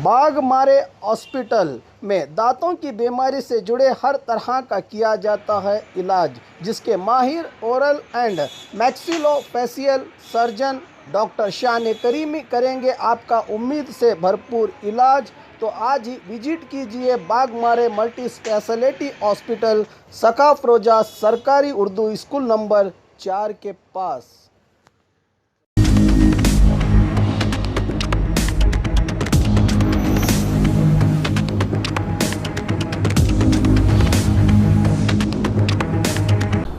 Baghmare hospital में दांतों की बीमारी से जुड़े हर तरह का किया जाता है इलाज, जिसके माहिर oral and maxillofacial surgeon doctor शान करीमी करेंगे आपका उम्मीद से भरपूर इलाज। तो आज ही विजिट कीजिए बाघमारे मल्टी स्पेशलिटी हॉस्पिटल, सकाफरोजा सरकारी उर्दू स्कूल नंबर 4 के पास।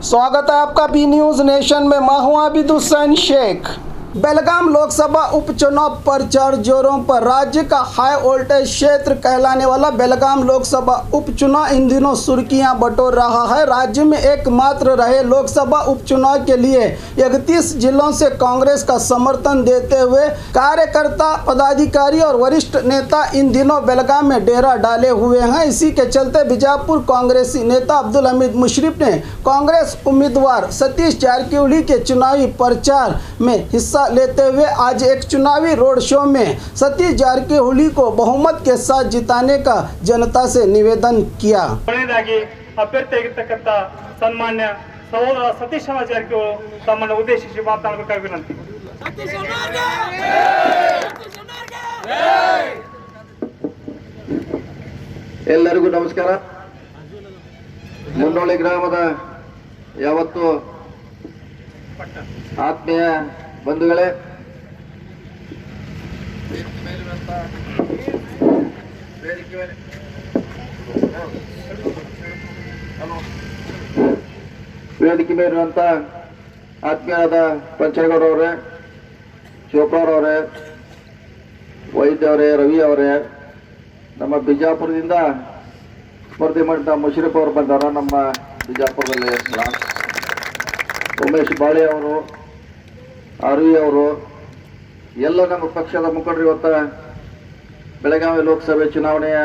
स्वागत है आपका बी न्यूज़ नेशन में। मैं हूं आबिद हुसैन शेख। बेलगाम लोकसभा उपचुनाव प्रचार जोरों पर। राज्य का हाई वोल्टेज क्षेत्र कहलाने वाला बेलगाम लोकसभा उपचुनाव इन दिनों सुर्खियां बटोर रहा है। राज्य में एकमात्र रहे लोकसभा उपचुनाव के लिए 31 जिलों से कांग्रेस का समर्थन देते हुए कार्यकर्ता, पदाधिकारी और वरिष्ठ नेता इन दिनों बेलगाम में डेरा डाले हुए हैं। इसी के चलते बीजापुर कांग्रेसी नेता अब्दुल हमीद मुशर्रफ ने कांग्रेस उम्मीदवार सतीश जारकिहोली के चुनावी प्रचार में हिस्सा लेते हुए आज एक चुनावी रोड शो में सतीश जारकिहोली को बहुमत के साथ जिताने का जनता से निवेदन किया। ಅಭ್ಯರ್ಥಿಯಾಗಿರ್ತಕ್ಕಂಥ ಸನ್ಮಾನ್ಯ ಸಹೋದರ ಸತೀಶ್ ಜಾರಕಿಹೊಳಿ ತಮ್ಮನ್ನು ಉದ್ದೇಶಿಸಿ ಮಾತನಾಡಬೇಕಾಗಿ ವಿನಂತಿ. ಎಲ್ಲರಿಗೂ ನಮಸ್ಕಾರ. ಮುನ್ನೋಳಿ ಗ್ರಾಮದ ಯಾವತ್ತು ಆತ್ಮೀಯ ಬಂಧುಗಳೇ, ವೇದಿಕೆ ಮೇಲಿರುವಂತ ಆತ್ಮೀಯರಾದ ಪಂಚೇಗೌಡರವರೇ, ಚೋಪ್ರಾರವರೇ, ವೈದ್ಯ ಅವರೇ, ರವಿ ಅವರೇ, ನಮ್ಮ ಬಿಜಾಪುರದಿಂದ ಸ್ಪರ್ಧೆ ಮಾಡಿದ ಮುಷರಫ್ ಅವರು ಬಂದವರ ನಮ್ಮ ಬಿಜಾಪುರದಲ್ಲಿ ಉಮೇಶ್ ಬಾಳೆ ಅವರು, ಆರ್ವಿ ಅವರು ಎಲ್ಲ ನಮ್ಮ ಪಕ್ಷದ ಮುಖಂಡರು ಇವತ್ತು ಬೆಳಗಾವಿ ಲೋಕಸಭೆ ಚುನಾವಣೆಯ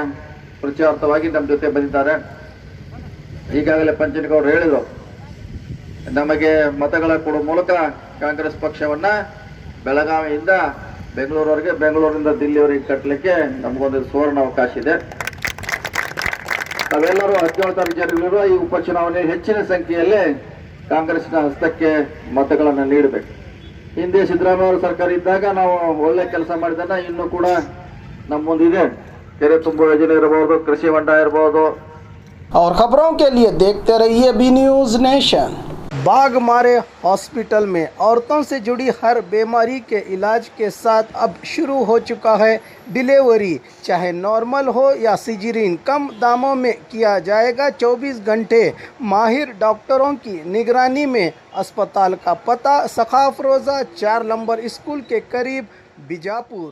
ಪ್ರಚಾರಾರ್ಥವಾಗಿ ನಮ್ಮ ಜೊತೆ ಬಂದಿದ್ದಾರೆ. ಈಗಾಗಲೇ ಪಂಚೇಗೌಡರು ಹೇಳಿದರು, ನಮಗೆ ಮತಗಳ ಕೊಡುವ ಮೂಲಕ ಕಾಂಗ್ರೆಸ್ ಪಕ್ಷವನ್ನ ಬೆಳಗಾವಿಯಿಂದ ಬೆಂಗಳೂರವರೆಗೆ, ಬೆಂಗಳೂರಿನಿಂದ ದಿಲ್ಲಿವರೆಗೆ ಕಟ್ಟಲಿಕ್ಕೆ ನಮಗೊಂದು ಸುವರ್ಣ ಅವಕಾಶ ಇದೆ. ನಾವೆಲ್ಲರೂ 17 ತಾರೀಕು ಜರುಗಲಿರುವ ಈ ಉಪಚುನಾವಣೆ ಹೆಚ್ಚಿನ ಸಂಖ್ಯೆಯಲ್ಲಿ ಕಾಂಗ್ರೆಸ್ನ ಹಸ್ತಕ್ಕೆ ಮತಗಳನ್ನು ನೀಡಬೇಕು. ಹಿಂದೆ ಸಿದ್ದರಾಮಯ್ಯ ಸರ್ಕಾರ ಇದ್ದಾಗ ನಾವು ಒಳ್ಳೆ ಕೆಲಸ ಮಾಡಿದನ್ನ ಇನ್ನೂ ಕೂಡ ನಮ್ಮ ಮುಂದಿದೆ. ಕೆರೆ ತುಂಬುವ ಯೋಜನೆ ಇರಬಹುದು, ಕೃಷಿ ಹೊಂಡ ಇರಬಹುದು. और खबरों के लिए देखते रहिए B news nation. Baghmare hospital में औरतों से जुड़ी हर बीमारी के इलाज के साथ अब शुरू हो चुका है डिलीवरी, चाहे नॉर्मल हो या सिजरीन, कम दामों में किया जाएगा। 24 घंटे माहिर डॉक्टरों की निगरानी में। अस्पताल का पता सकाफरोजा 4 नंबर स्कूल के करीब, बीजापुर।